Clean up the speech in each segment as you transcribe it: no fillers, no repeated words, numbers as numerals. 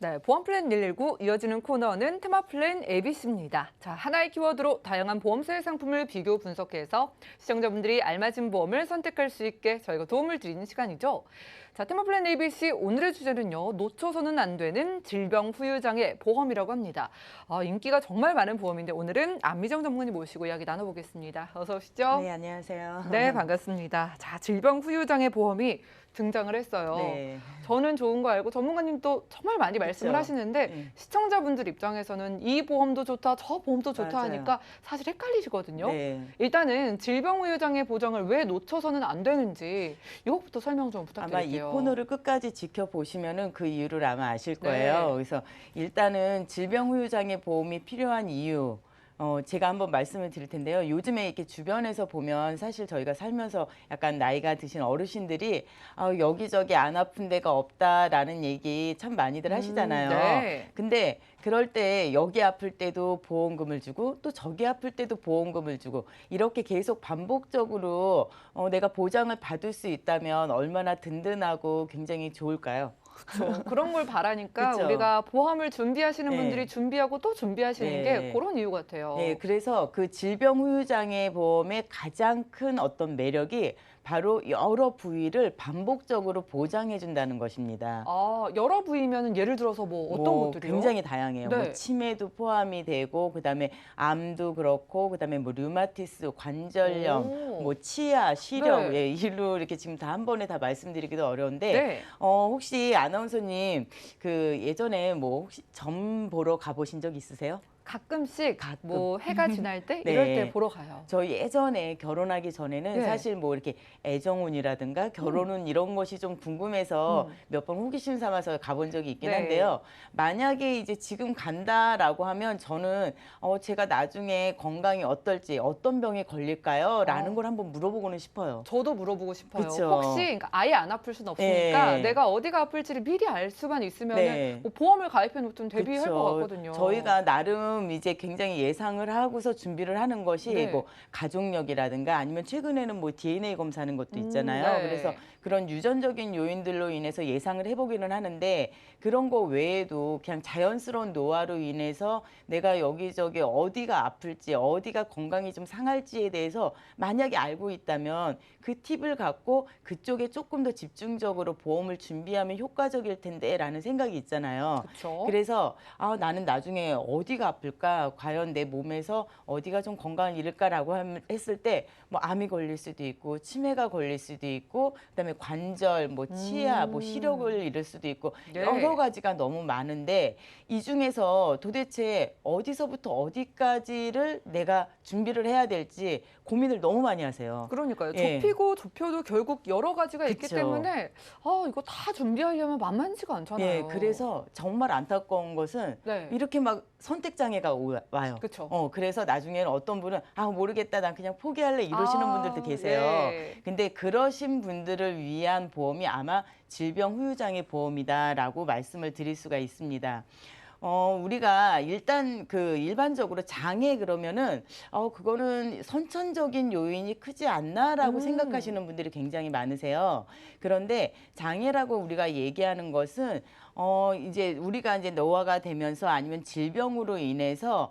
네, 보험 플랜 119 이어지는 코너는 테마 플랜 ABC입니다. 자, 하나의 키워드로 다양한 보험사의 상품을 비교 분석해서 시청자분들이 알맞은 보험을 선택할 수 있게 저희가 도움을 드리는 시간이죠. 자, 테마 플랜 ABC 오늘의 주제는요. 놓쳐서는 안 되는 질병 후유장애 보험이라고 합니다. 인기가 정말 많은 보험인데 오늘은 안미정 전문의 모시고 이야기 나눠보겠습니다. 어서 오시죠. 네, 안녕하세요. 네, 반갑습니다. 자, 질병 후유장애 보험이 등장을 했어요. 네. 저는 좋은 거 알고 전문가님도 정말 많이 말씀을 그쵸. 하시는데 네. 시청자분들 입장에서는 이 보험도 좋다, 저 보험도 좋다 맞아요. 하니까 사실 헷갈리시거든요. 네. 일단은 질병 후유장애 보장을 왜 놓쳐서는 안 되는지 이것부터 설명 좀 아마 이 부탁드릴게요. 코너를 끝까지 지켜보시면은 그 이유를 아마 아실 네. 거예요. 그래서 일단은 질병후유장애 보험이 필요한 이유. 제가 한번 말씀을 드릴 텐데요. 요즘에 이렇게 주변에서 보면 사실 저희가 살면서 약간 나이가 드신 어르신들이 여기저기 안 아픈 데가 없다라는 얘기 참 많이들 하시잖아요. 네. 근데 그럴 때 여기 아플 때도 보험금을 주고 또 저기 아플 때도 보험금을 주고 이렇게 계속 반복적으로 내가 보장을 받을 수 있다면 얼마나 든든하고 굉장히 좋을까요? 그렇죠. 그런 걸 바라니까 그쵸. 우리가 보험을 준비하시는 네. 분들이 준비하고 또 준비하시는 네. 게 그런 이유 같아요. 네, 그래서 그 질병후유장애 보험의 가장 큰 어떤 매력이 바로 여러 부위를 반복적으로 보장해 준다는 것입니다. 여러 부위면은 예를 들어서 뭐 어떤 것들이요? 굉장히 다양해요. 네. 뭐 치매도 포함이 되고 그다음에 암도 그렇고 그다음에 뭐 류마티스, 관절염, 오. 뭐 치아, 시력 네. 예, 일로 이렇게 지금 다 한 번에 다 말씀드리기도 어려운데 네. 혹시 아나운서님 그 예전에 뭐 혹시 점 보러 가보신 적 있으세요? 가끔씩 가끔. 뭐 해가 지날 때 네. 이럴 때 보러 가요. 저희 예전에 결혼하기 전에는 네. 사실 뭐 이렇게 애정운이라든가 결혼운 이런 것이 좀 궁금해서 몇 번 호기심 삼아서 가본 적이 있긴 네. 한데요. 만약에 이제 지금 간다라고 하면 저는 제가 나중에 건강이 어떨지 어떤 병에 걸릴까요? 라는 걸 한번 물어보고는 싶어요. 저도 물어보고 싶어요. 그쵸. 혹시 그러니까 아예 안 아플 수는 없으니까 네. 내가 어디가 아플지를 미리 알 수만 있으면은 네. 뭐 보험을 가입해 놓든 대비할 그쵸. 것 같거든요. 저희가 나름 이제 굉장히 예상을 하고서 준비를 하는 것이 네. 뭐 가족력이라든가 아니면 최근에는 뭐 DNA 검사하는 것도 있잖아요. 네. 그래서 그런 유전적인 요인들로 인해서 예상을 해보기는 하는데 그런 거 외에도 그냥 자연스러운 노화로 인해서 내가 여기저기 어디가 아플지 어디가 건강이 좀 상할지에 대해서 만약에 알고 있다면 그 팁을 갖고 그쪽에 조금 더 집중적으로 보험을 준비하면 효과적일 텐데라는 생각이 있잖아요. 그렇죠. 그래서 나는 나중에 어디가 아플까? 과연 내 몸에서 어디가 좀 건강을 잃을까라고 했을 때 뭐 암이 걸릴 수도 있고 치매가 걸릴 수도 있고 그다음에 관절, 뭐 치아, 뭐 시력을 잃을 수도 있고 네. 여러 가지가 너무 많은데 이 중에서 도대체 어디서부터 어디까지를 내가 준비를 해야 될지 고민을 너무 많이 하세요. 그러니까요. 예. 좁히고 좁혀도 결국 여러 가지가 있기 그쵸. 때문에 이거 다 준비하려면 만만치가 않잖아요. 예, 그래서 정말 안타까운 것은 네. 이렇게 막 선택 장애가 와요. 그쵸. 그래서 나중에는 어떤 분은 모르겠다, 난 그냥 포기할래 이러시는 분들도 계세요. 네. 근데 그러신 분들을 위한 보험이 아마 질병 후유장애 보험이다라고 말씀을 드릴 수가 있습니다. 우리가 일단 그 일반적으로 장애 그러면은 그거는 선천적인 요인이 크지 않나라고 생각하시는 분들이 굉장히 많으세요. 그런데 장애라고 우리가 얘기하는 것은 이제 우리가 이제 노화가 되면서 아니면 질병으로 인해서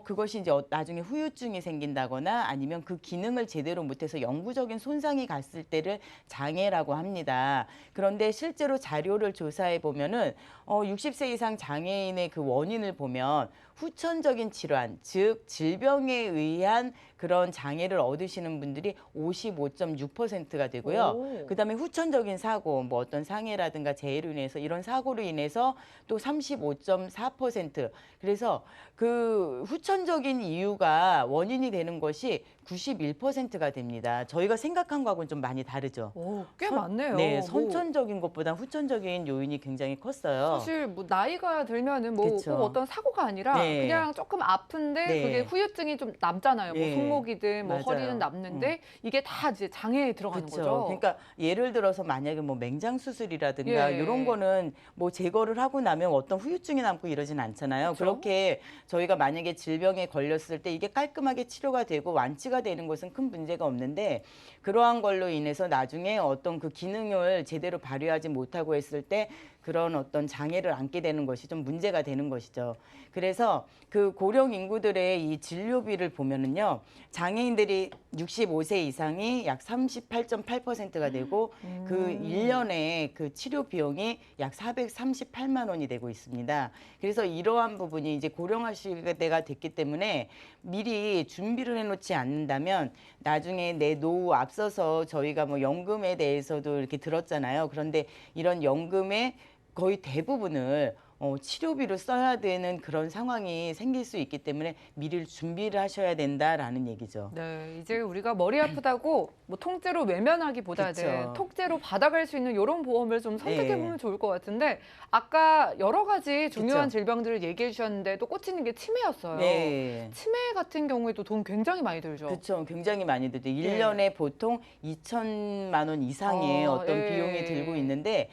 그것이 이제 나중에 후유증이 생긴다거나 아니면 그 기능을 제대로 못해서 영구적인 손상이 갔을 때를 장애라고 합니다. 그런데 실제로 자료를 조사해 보면은 60세 이상 장애인의 그 원인을 보면 후천적인 질환, 즉 질병에 의한 그런 장애를 얻으시는 분들이 55.6%가 되고요. 그다음에 후천적인 사고, 뭐 어떤 상해라든가 재해로 인해서 이런 사고로 인해서 또 35.4%. 그래서 그 후천적인 이유가 원인이 되는 것이 91%가 됩니다. 저희가 생각한 거하고는 좀 많이 다르죠. 꽤 많네요. 네, 뭐 선천적인 것보다 후천적인 요인이 굉장히 컸어요. 사실 뭐 나이가 들면은 뭐 그쵸. 꼭 어떤 사고가 아니라 네. 그냥 조금 아픈데 네. 그게 후유증이 좀 남잖아요. 뭐 네. 손목이든 뭐 맞아요. 허리는 남는데 이게 다 이제 장애에 들어가는 그렇죠. 거죠. 그러니까 예를 들어서 만약에 뭐 맹장 수술이라든가 예. 이런 거는 뭐 제거를 하고 나면 어떤 후유증이 남고 이러진 않잖아요. 그쵸. 그렇게 저희가 만약에 질병에 걸렸을 때 이게 깔끔하게 치료가 되고 완치가 되는 것은 큰 문제가 없는데 그러한 걸로 인해서 나중에 어떤 그 기능을 제대로 발휘하지 못하고 했을 때 그런 어떤 장애를 안게 되는 것이 좀 문제가 되는 것이죠. 그래서 그 고령 인구들의 이 진료비를 보면은요, 장애인들이 65세 이상이 약 38.8%가 되고 그 1년에 그 치료 비용이 약 438만 원이 되고 있습니다. 그래서 이러한 부분이 이제 고령화 시대가 됐기 때문에 미리 준비를 해놓지 않는다면 나중에 내 노후 앞서서 저희가 뭐 연금에 대해서도 이렇게 들었잖아요. 그런데 이런 연금의 거의 대부분을 치료비로 써야 되는 그런 상황이 생길 수 있기 때문에 미리 준비를 하셔야 된다라는 얘기죠. 네, 이제 우리가 머리 아프다고 뭐 통째로 외면하기보다는 그쵸. 통째로 받아갈 수 있는 이런 보험을 좀 선택해 보면 네. 좋을 것 같은데 아까 여러 가지 중요한 그쵸. 질병들을 얘기해 주셨는데 또 꽂히는 게 치매였어요. 네. 치매 같은 경우에도 돈 굉장히 많이 들죠. 그렇죠. 굉장히 많이 들죠. 예. 1년에 보통 2천만 원 이상의 어떤 예. 비용이 들고 있는데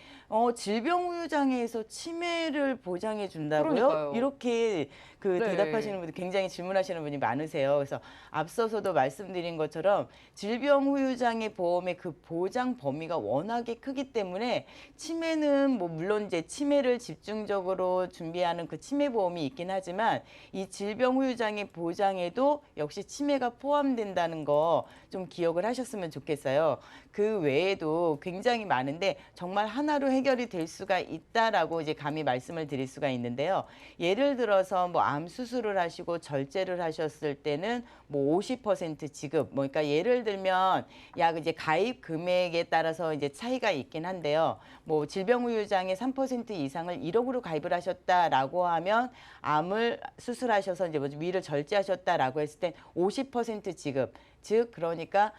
질병후유장애에서 치매를 보장해 준다고요? 그러니까요. 이렇게 그 네. 대답하시는 분들 굉장히 질문하시는 분이 많으세요. 그래서 앞서서도 말씀드린 것처럼 질병후유장애 보험의 그 보장 범위가 워낙에 크기 때문에 치매는 뭐 물론 이제 치매를 집중적으로 준비하는 그 치매 보험이 있긴 하지만 이 질병후유장애 보장에도 역시 치매가 포함된다는 거 좀 기억을 하셨으면 좋겠어요. 그 외에도 굉장히 많은데 정말 하나로 해결이 될 수가 있다라고 이제 감히 말씀을 드릴 수가 있는데요. 예를 들어서 뭐 암 수술을 하시고 절제를 하셨을 때는 뭐 50% 지급, 뭐 그러니까 예를 들면 약 이제 가입 금액에 따라서 이제 차이가 있긴 한데요. 뭐 질병후유장애 3% 이상을 1억으로 가입을 하셨다라고 하면 암을 수술하셔서 이제 뭐 위를 절제하셨다라고 했을 땐 50% 지급, 즉 그러니까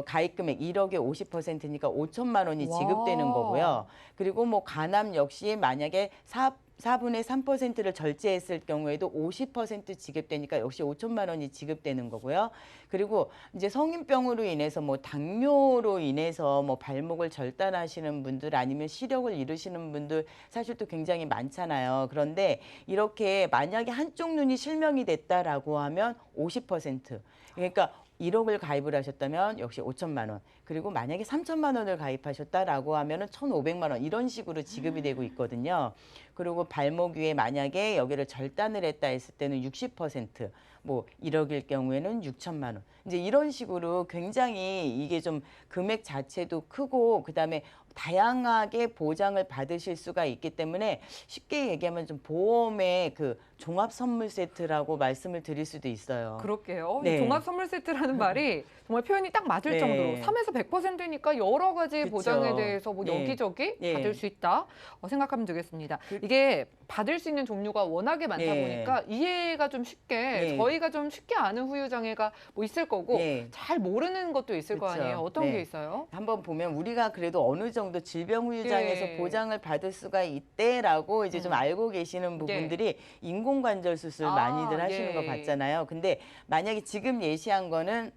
가입 금액 1억의 50%니까 5천만 원이 지급되는 와. 거고요. 그리고 뭐 간암 역시 만약에 4분의 3%를 절제했을 경우에도 50% 지급되니까 역시 5천만 원이 지급되는 거고요. 그리고 이제 성인병으로 인해서 뭐 당뇨로 인해서 뭐 발목을 절단하시는 분들 아니면 시력을 잃으시는 분들 사실 또 굉장히 많잖아요. 그런데 이렇게 만약에 한쪽 눈이 실명이 됐다라고 하면 50%. 그러니까 1억을 가입을 하셨다면 역시 5천만 원. 그리고 만약에 3천만 원을 가입하셨다라고 하면은 1,500만 원 이런 식으로 지급이 되고 있거든요. 그리고 발목 위에 만약에 여기를 절단을 했다 했을 때는 60%, 뭐 1억일 경우에는 6천만 원. 이제 이런 식으로 굉장히 이게 좀 금액 자체도 크고 그다음에 다양하게 보장을 받으실 수가 있기 때문에 쉽게 얘기하면 좀 보험의 그 종합 선물 세트라고 말씀을 드릴 수도 있어요. 그럴게요. 이 네. 종합 선물 세트라는 말이 정말 표현이 딱 맞을 네. 정도로 3에서 100%니까 여러 가지 그쵸. 보장에 대해서 뭐 예. 여기저기 예. 받을 수 있다 생각하면 되겠습니다. 그- 이게 받을 수 있는 종류가 워낙에 많다 예. 보니까 이해가 좀 쉽게 예. 저희가 좀 쉽게 아는 후유장애가 뭐 있을 거고 예. 잘 모르는 것도 있을 거 그쵸. 아니에요. 어떤 네. 게 있어요? 한번 보면 우리가 그래도 어느 정도 질병후유장에서 예. 보장을 받을 수가 있대라고 이제 좀 알고 계시는 부분들이 인공관절 수술 많이들 하시는 예. 거 봤잖아요. 근데 만약에 지금 예시한 거는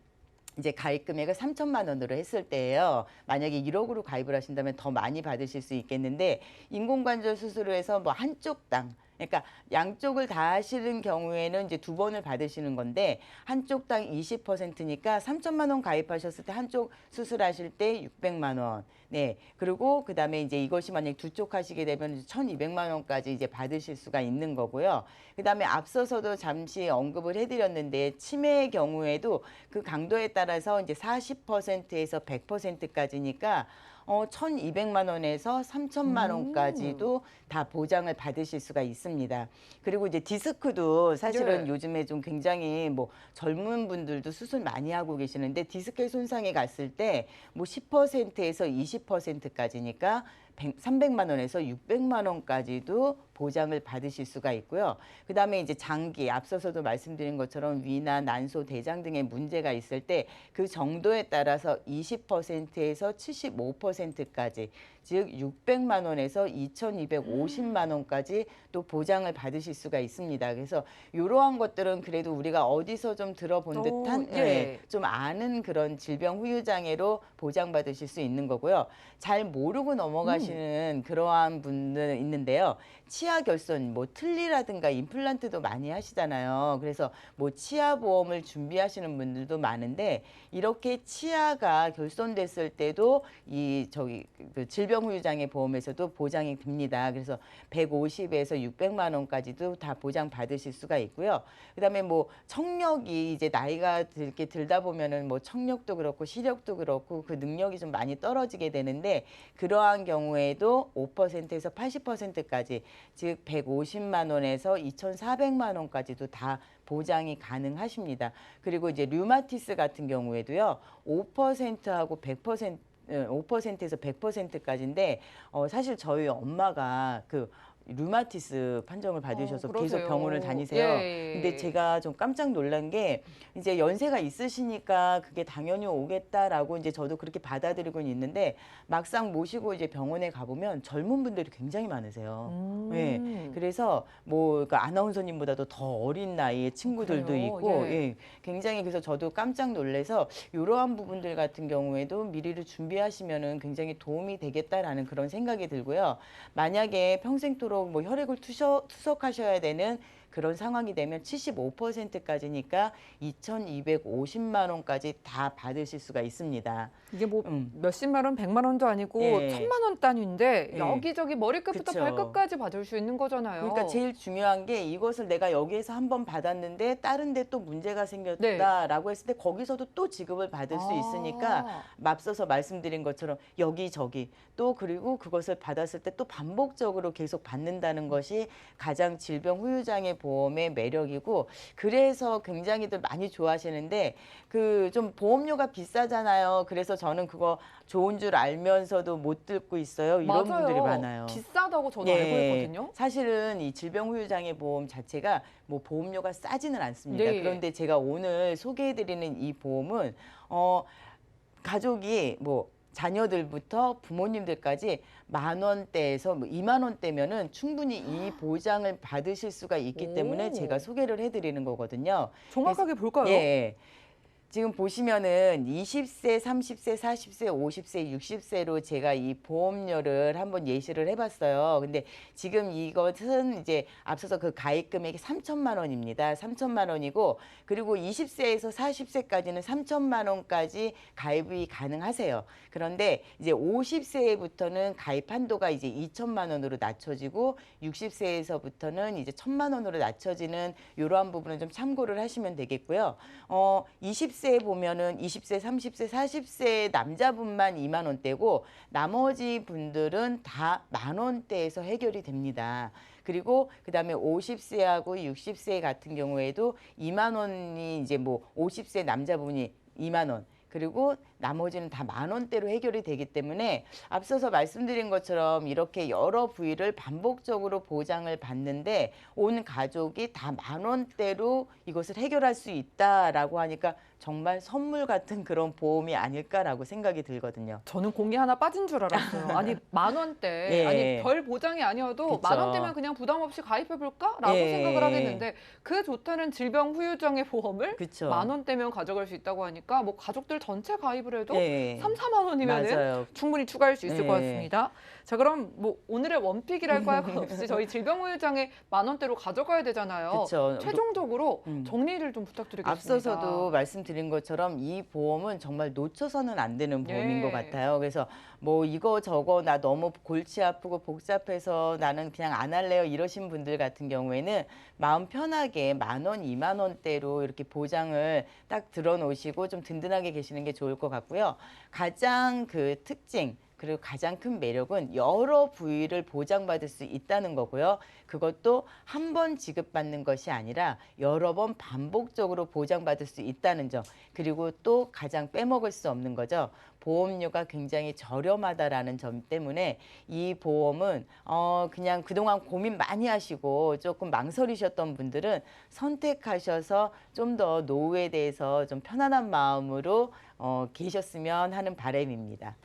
이제 가입 금액을 3천만 원으로 했을 때예요. 만약에 1억으로 가입을 하신다면 더 많이 받으실 수 있겠는데 인공관절 수술을 해서 뭐 한쪽당 그러니까 양쪽을 다 하시는 경우에는 이제 2번을 받으시는 건데 한쪽당 20%니까 3천만 원 가입하셨을 때 한쪽 수술하실 때 600만 원. 네. 그리고 그다음에 이제 이것이 만약 두 쪽 하시게 되면 1,200만 원까지 이제 받으실 수가 있는 거고요. 그다음에 앞서서도 잠시 언급을 해드렸는데 치매의 경우에도 그 강도에 따라서 이제 40%에서 100%까지니까 1,200만 원에서 3천만 원까지도 다 보장을 받으실 수가 있습니다. 그리고 이제 디스크도 사실은 네. 요즘에 좀 굉장히 뭐 젊은 분들도 수술 많이 하고 계시는데 디스크의 손상에 갔을 때 뭐 10%에서 20%까지니까 300만 원에서 600만 원까지도 보장을 받으실 수가 있고요. 그다음에 이제 장기, 앞서서도 말씀드린 것처럼 위나 난소, 대장 등의 문제가 있을 때 그 정도에 따라서 20%에서 75%까지 즉 600만 원에서 2,250만 원까지 또 보장을 받으실 수가 있습니다. 그래서 이러한 것들은 그래도 우리가 어디서 좀 들어본 듯한 예. 좀 아는 그런 질병 후유 장애로 보장받으실 수 있는 거고요. 잘 모르고 넘어가시는 그러한 분들 있는데요. 치아 결손, 뭐 틀니라든가 임플란트도 많이 하시잖아요. 그래서 뭐 치아 보험을 준비하시는 분들도 많은데 이렇게 치아가 결손됐을 때도 그 질병 후유 장애 보험에서도 보장이 됩니다. 그래서 150에서 600만 원까지도 다 보장 받으실 수가 있고요. 그다음에 뭐 청력이 이제 나이가 이렇게 들다 보면은 뭐 청력도 그렇고 시력도 그렇고 그 능력이 좀 많이 떨어지게 되는데 그러한 경우에도 5%에서 80%까지 즉 150만 원에서 2,400만 원까지도 다 보장이 가능하십니다. 그리고 이제 류마티스 같은 경우에도요. 5%하고 100% 5%에서 100%까지인데 사실 저희 엄마가 그 류마티스 판정을 받으셔서 계속 그러세요. 병원을 다니세요. 예. 근데 제가 좀 깜짝 놀란 게 이제 연세가 있으시니까 그게 당연히 오겠다라고 이제 저도 그렇게 받아들이고는 있는데 막상 모시고 이제 병원에 가보면 젊은 분들이 굉장히 많으세요. 예. 그래서 뭐 그 아나운서님보다도 더 어린 나이의 친구들도 그래요? 있고 예. 예. 굉장히 그래서 저도 깜짝 놀라서 이러한 부분들 같은 경우에도 미리를 준비하시면은 굉장히 도움이 되겠다라는 그런 생각이 들고요. 만약에 평생토록 뭐 혈액을 투석하셔야 되는 그런 상황이 되면 75%까지니까 2,250만 원까지 다 받으실 수가 있습니다. 이게 뭐 음. 몇십만 원, 100만 원도 아니고 예. 1,000만 원 단위인데 예. 여기저기 머리끝부터 그쵸. 발끝까지 받을 수 있는 거잖아요. 그러니까 제일 중요한 게 이것을 내가 여기에서 한 번 받았는데 다른 데 또 문제가 생겼다라고 했을 때 거기서도 또 지급을 받을 수 있으니까 앞서서 말씀드린 것처럼 여기저기 또 그리고 그것을 받았을 때 또 반복적으로 계속 받는다는 것이 가장 질병 후유 장애 보험의 매력이고 그래서 굉장히들 많이 좋아하시는데 그 좀 보험료가 비싸잖아요. 그래서 저는 그거 좋은 줄 알면서도 못 듣고 있어요. 이런 맞아요. 분들이 많아요. 비싸다고 저도 예. 알고 있거든요. 사실은 이 질병후유장애 보험 자체가 뭐 보험료가 싸지는 않습니다. 네. 그런데 제가 오늘 소개해드리는 이 보험은 가족이 뭐 자녀들부터 부모님들까지 10,000원대에서 뭐 20,000원대면은 충분히 이 보장을 받으실 수가 있기 때문에 오. 제가 소개를 해드리는 거거든요. 정확하게 볼까요? 예. 지금 보시면은 20세, 30세, 40세, 50세, 60세로 제가 이 보험료를 한번 예시를 해봤어요. 근데 지금 이것은 이제 앞서서 그 가입 금액이 3천만 원입니다. 3천만 원이고 그리고 20세에서 40세까지는 3천만 원까지 가입이 가능하세요. 그런데 이제 50세부터는 가입 한도가 이제 2천만 원으로 낮춰지고 60세에서부터는 이제 1,000만 원으로 낮춰지는 이러한 부분은 좀 참고를 하시면 되겠고요. 20세에 보면은 20세, 30세, 40세 남자분만 2만 원대고 나머지 분들은 다 10,000원대에서 해결이 됩니다. 그리고 그다음에 50세하고 60세 같은 경우에도 2만 원이 이제 뭐 50세 남자분이 2만 원 그리고 나머지는 다 10,000원대로 해결이 되기 때문에 앞서서 말씀드린 것처럼 이렇게 여러 부위를 반복적으로 보장을 받는데 온 가족이 다 10,000원대로 이것을 해결할 수 있다라고 하니까 정말 선물 같은 그런 보험이 아닐까라고 생각이 들거든요. 저는 공이 하나 빠진 줄 알았어요. 아니 10,000원대, 예. 아니 별 보장이 아니어도 그쵸. 10,000원대면 그냥 부담 없이 가입해볼까라고 예. 생각을 하겠는데 그 좋다는 질병 후유장애 보험을 그쵸. 10,000원대면 가져갈 수 있다고 하니까 뭐 가족들 전체 가입을 해도 예. 3, 4만 원이면은 맞아요. 충분히 추가할 수 있을 것 예. 같습니다. 자, 그럼 뭐 오늘의 원픽이랄 할 것 없이 저희 질병 후유장애 10,000원대로 가져가야 되잖아요. 그쵸. 최종적으로 정리를 좀 부탁드리겠습니다. 앞서서도 말씀드린 것처럼 이 보험은 정말 놓쳐서는 안 되는 보험인 예. 것 같아요. 그래서 뭐 이거 저거 나 너무 골치 아프고 복잡해서 나는 그냥 안 할래요 이러신 분들 같은 경우에는 마음 편하게 10,000원, 2만 원대로 이렇게 보장을 딱 들어놓으시고 좀 든든하게 계시는 게 좋을 것 같고요. 가장 그 특징 그리고 가장 큰 매력은 여러 부위를 보장받을 수 있다는 거고요. 그것도 한 번 지급받는 것이 아니라 여러 번 반복적으로 보장받을 수 있다는 점. 그리고 또 가장 빼먹을 수 없는 거죠. 보험료가 굉장히 저렴하다라는 점 때문에 이 보험은 그냥 그동안 고민 많이 하시고 조금 망설이셨던 분들은 선택하셔서 좀 더 노후에 대해서 좀 편안한 마음으로 계셨으면 하는 바람입니다.